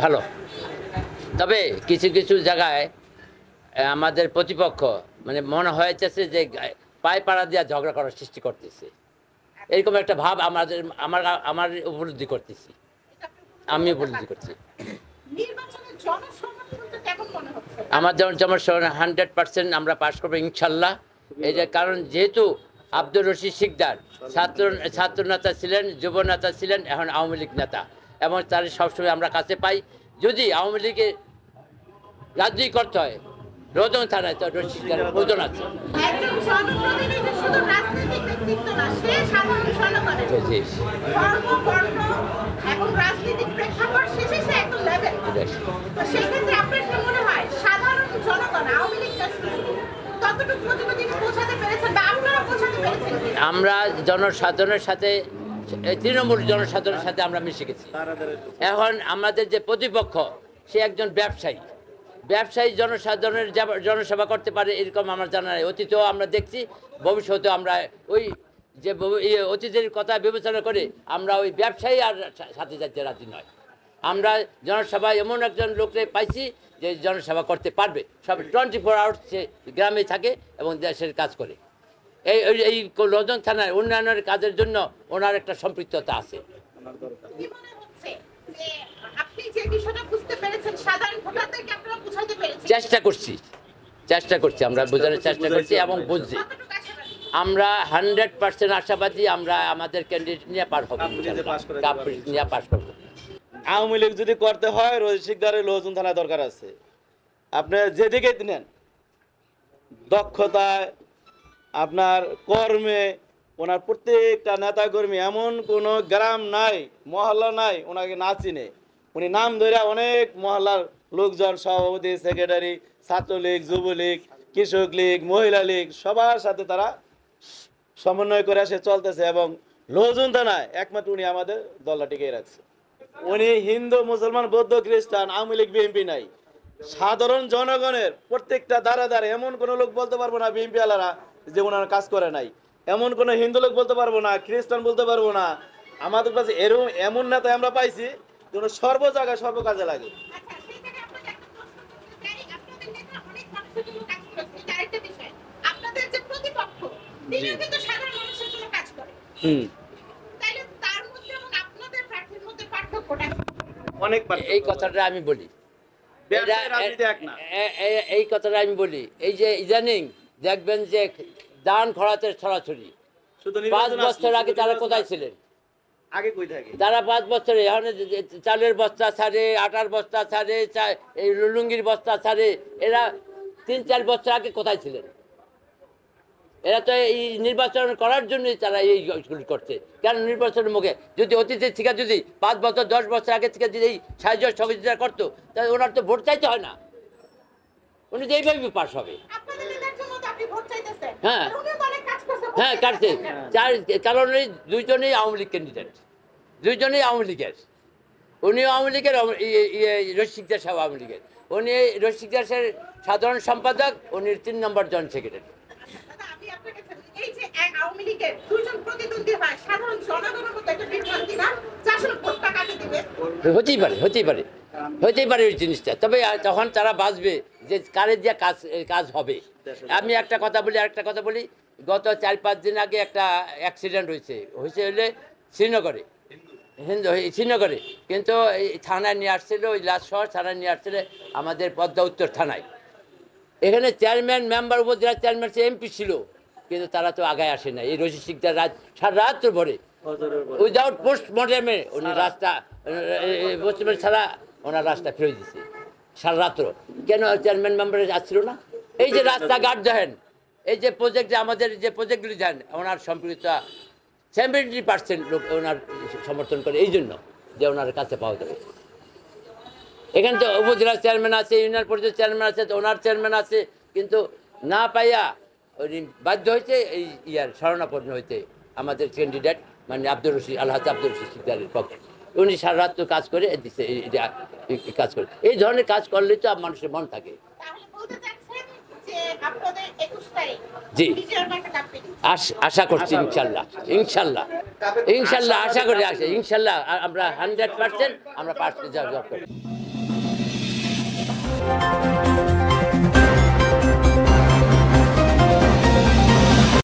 ভালো, তবে কিছু কিছু জায়গায় আমাদের প্রতিপক্ষ মানে মনে হয়েছে যে পায়ে পাড়া দিয়ে ঝগড়া করার সৃষ্টি করতেছে, এরকম একটা ভাব আমাদের আমার আমার উপলব্ধি করতেছি, আমি উপলব্ধি করছি। আমার যেমন 100% আমরা পাশ করবো ইনশাল্লাহ। এই যে কারণ যেহেতু আব্দুর রশিদ শিকদার ছাত্র নেতা ছিলেন, যুব নেতা ছিলেন, এখন আওয়ামী লীগ নেতা, এবং তার সবসময় আমরা কাছে পাই। যদি আওয়ামী লীগের রাজনীতি করতে হয় রোজন থানায়, তো রশিদ শিকদারের প্রয়োজন আছে। আমরা জনসাধারণের সাথে, তৃণমূল জনসাধারণের সাথে আমরা মিশে গেছি। এখন আমাদের যে প্রতিপক্ষ সে একজন ব্যবসায়ী জনসাধারণের জনসেবা করতে পারে এরকম আমার জানা নাই। অতীতেও আমরা দেখছি, ভবিষ্যতেও আমরা ওই যে অতীতের কথা বিবেচনা করে আমরা ওই ব্যবসায়ী আর সাথে যাতে রাজি নয়। আমরা জনসভায় এমন একজন লোককে পাইছি যে জনসেবা করতে পারবে, সব 24 আওয়ার্স সে গ্রামে থাকে এবং দেশের কাজ করে। এই রোজন থানার উন্নয়নের কাজের জন্য ওনার একটা সম্পৃক্ততা আছে। চেষ্টা করছি আমরা বোঝানোর চেষ্টা করছি এবং বুঝছি। আমরা 100% আশাবাদী আমরা আমাদের ক্যান্ডিডেট নিয়ে পার হবো, নিয়ে পাস করবো। আওয়ামী লীগ যদি করতে হয় রশিদ শিকদারের লোজন থানায় দরকার আছে। আপনি যেদিকে নেন, দক্ষতায়, আপনার কর্মে, ওনার প্রত্যেকটা নেতাকর্মী এমন কোনো গ্রাম নাই, মহল্লা নাই ওনাকে না চিনে। উনি নাম ধরে অনেক মহল্লার লোকজন, সভাপতি, সেক্রেটারি, ছাত্রলীগ, যুবলীগ, কৃষক লীগ, মহিলা লীগ, সবার সাথে তারা সমন্বয় করে সে চলতেছে। এবং লোজন থানায় একমাত্র উনি আমাদের দলটা টিকিয়ে রাখছে। উনি হিন্দু, মুসলমান, বৌদ্ধ, খ্রিস্টান, আওয়ামী লীগ, বিএনপি নাই, সাধারণ জনগণের প্রত্যেকটা দ্বারা দ্বারা। এমন কোনো লোক বলতে পারবো না বিএনপি আলারা যে ওনার কাজ করে নাই, এমন কোনো হিন্দু লোক বলতে পারবো না, খ্রিস্টান বলতে পারবো না। আমাদের কাছে এমন নেতা আমরা পাইছি সর্ব জায়গায় সর্ব কাজে লাগে। এই কথাটা আমি বলি, এই যে ইদানিং দেখবেন যে দান খরাতে ছড়াছড়ি। 5 বছর আগে তারা কোথায় ছিলেন? তারা 5 বছরে এখানে চালের বস্তা ছাড়ে, আটার বস্তা ছাড়ে, এই লুঙ্গির বস্তা ছাড়ে। এরা 3-4 বছর আগে কোথায় ছিলেন? এরা তো এই নির্বাচন করার জন্যই তারা এইগুলি করছে। কেন নির্বাচনের মুখে যদি অতীতের থেকে যদি 5 বছর 10 বছর আগে থেকে যদি এই সাহায্য সহযোগিতা করতো, তাহলে ওনার তো ভোট চাইতে হয় না, উনি তো এইভাবে পাস হবে। হ্যাঁ হ্যাঁ কাটছে, কারণ এই দুইজনেই আওয়ামী লীগ ক্যান্ডিডেট, দুইজনেই আওয়ামী লীগের। উনিও আওয়ামী লীগের, রশিদ শিকদার সাহেব আওয়ামী লীগের। উনি রশিদ শিকদার সাধারণ সম্পাদক, উনি 3 নম্বর জয়েন্ট সেক্রেটারি। হতেই পারে ওই জিনিসটা। তবে তখন তারা বাঁচবে যে কারে দিয়ে কাজ হবে। আমি একটা কথা বলি, আরেকটা কথা বলি। গত 4-5 দিন আগে একটা অ্যাক্সিডেন্ট হয়েছে হলে শ্রীনগরে, কিন্তু এই থানায় নিয়ে আসছিল, ওই লাশ শহর থানায় নিয়ে আসছিল আমাদের পদ্মা উত্তর থানায়। এখানে চেয়ারম্যান, মেম্বার, উপজেলা চেয়ারম্যান, এমপি ছিল, কিন্তু তারা তো আগায় আসে না। এই রশিদ শিকদার সারা রাত্র ভরে উইদাউট পোস্টমর্টেমে উনি রাস্তা ছাড়া ওনার রাস্তা ফেরত দিচ্ছে সারা রাত্র। কেন চেয়ারম্যান মেম্বার আসছিল না? এই যে রাস্তাঘাট দেখেন, এই যে প্রজেক্ট, আমাদের যে প্রজেক্টগুলি দেখেন, ওনার সম্পৃক্ত 70% লোক ওনার সমর্থন করে, এই জন্য যে ওনার কাছে পাওয়া যাবে। এখানে তো উপজেলার চেয়ারম্যান আছে, ইউনিয়ন পরিষদের চেয়ারম্যান আছে, ওনার চেয়ারম্যান আছে, কিন্তু না পাইয়া উনি বাধ্য হয়েছে এই শরণাপন্ন হইতে আমাদের ক্যান্ডিডেট মানে আলহাজ আব্দুর রশিদ শিকদারের পক্ষে। উনি সারা রাত কাজ করে দিচ্ছে, কাজ করে। এই ধরনের কাজ করলেই তো মানুষের মন থাকে। আপনাদের 21 তারিখ জি। বিজয়ের একটা কাপড় আশা করছি ইনশাল্লাহ ইনশাল্লাহ ইনশাল্লাহ আশা করি ইনশাল্লাহ আমরা 100% আমরা পার্টি জব করি